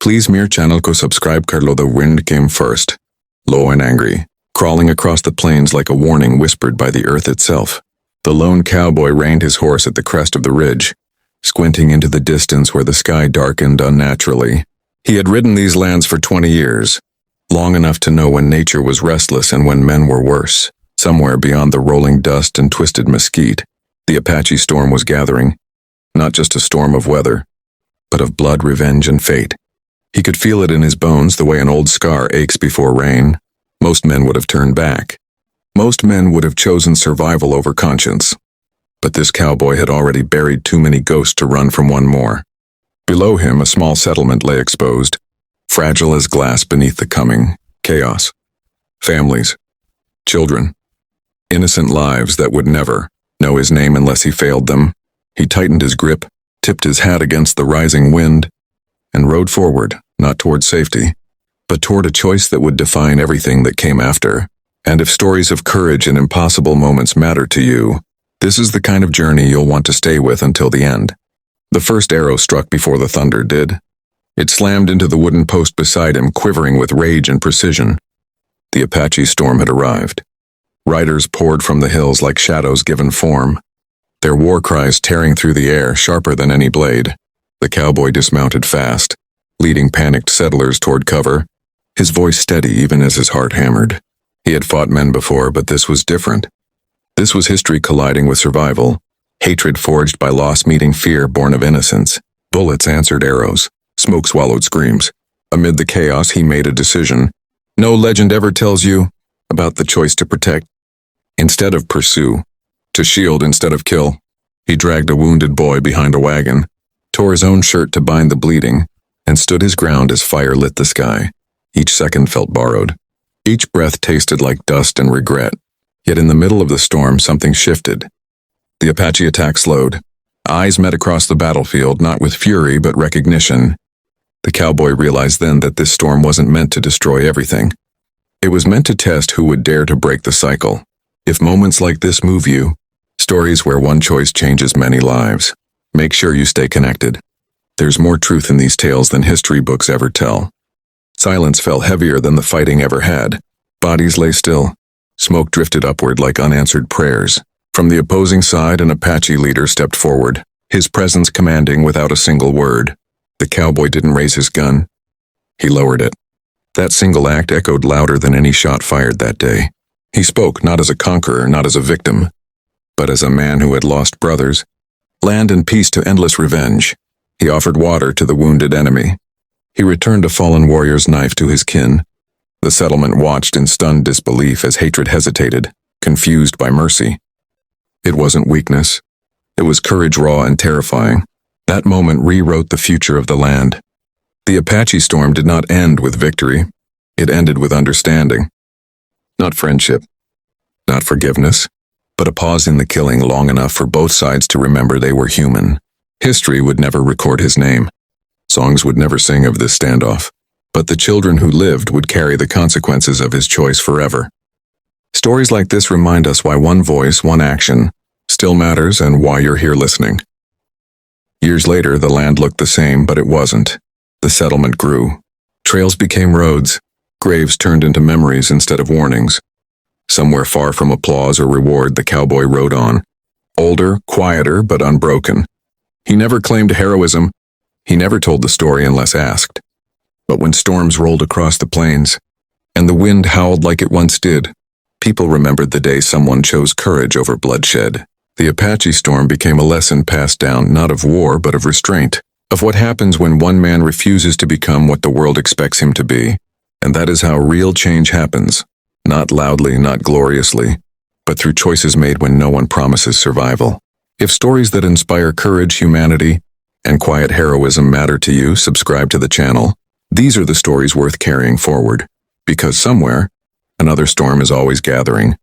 Please mere channel ko subscribe kar lo. The wind came first, low and angry, crawling across the plains like a warning whispered by the earth itself. The lone cowboy reined his horse at the crest of the ridge, squinting into the distance where the sky darkened unnaturally. He had ridden these lands for 20 years, long enough to know when nature was restless and when men were worse. Somewhere beyond the rolling dust and twisted mesquite, the Apache storm was gathering, not just a storm of weather, but of blood, revenge, and fate. He could feel it in his bones the way an old scar aches before rain. Most men would have turned back. Most men would have chosen survival over conscience. But this cowboy had already buried too many ghosts to run from one more. Below him, a small settlement lay exposed, fragile as glass beneath the coming chaos. Families, children, innocent lives that would never know his name unless he failed them. He tightened his grip, tipped his hat against the rising wind, and rode forward, not toward safety, but toward a choice that would define everything that came after. And if stories of courage and impossible moments matter to you, this is the kind of journey you'll want to stay with until the end. The first arrow struck before the thunder did. It slammed into the wooden post beside him, quivering with rage and precision. The Apache storm had arrived. Riders poured from the hills like shadows given form, their war cries tearing through the air, sharper than any blade. The cowboy dismounted fast, leading panicked settlers toward cover, his voice steady even as his heart hammered. He had fought men before, but this was different. This was history colliding with survival, hatred forged by loss meeting fear born of innocence. Bullets answered arrows, smoke swallowed screams. Amid the chaos, he made a decision. No legend ever tells you about the choice to protect instead of pursue, to shield instead of kill. He dragged a wounded boy behind a wagon, tore his own shirt to bind the bleeding, and stood his ground as fire lit the sky. Each second felt borrowed. Each breath tasted like dust and regret. Yet in the middle of the storm, something shifted. The Apache attack slowed. Eyes met across the battlefield, not with fury but recognition. The cowboy realized then that this storm wasn't meant to destroy everything. It was meant to test who would dare to break the cycle. If moments like this move you, stories where one choice changes many lives, make sure you stay connected. There's more truth in these tales than history books ever tell. Silence fell heavier than the fighting ever had. Bodies lay still. Smoke drifted upward like unanswered prayers. From the opposing side, an Apache leader stepped forward, his presence commanding without a single word. The cowboy didn't raise his gun. He lowered it. That single act echoed louder than any shot fired that day. He spoke not as a conqueror, not as a victim, but as a man who had lost brothers, land and peace to endless revenge. He offered water to the wounded enemy. He returned a fallen warrior's knife to his kin. The settlement watched in stunned disbelief as hatred hesitated, confused by mercy. It wasn't weakness. It was courage raw and terrifying. That moment rewrote the future of the land. The Apache storm did not end with victory. It ended with understanding. Not friendship, not forgiveness, but a pause in the killing long enough for both sides to remember they were human. History would never record his name. Songs would never sing of this standoff. But the children who lived would carry the consequences of his choice forever. Stories like this remind us why one voice, one action, still matters and why you're here listening. Years later, the land looked the same, but it wasn't. The settlement grew. Trails became roads. Graves turned into memories instead of warnings. Somewhere far from applause or reward, the cowboy rode on. Older, quieter, but unbroken. He never claimed heroism. He never told the story unless asked. But when storms rolled across the plains, and the wind howled like it once did, people remembered the day someone chose courage over bloodshed. The Apache storm became a lesson passed down not of war but of restraint, of what happens when one man refuses to become what the world expects him to be. And that is how real change happens, not loudly, not gloriously, but through choices made when no one promises survival. If stories that inspire courage, humanity, and quiet heroism matter to you, subscribe to the channel. These are the stories worth carrying forward, because somewhere, another storm is always gathering.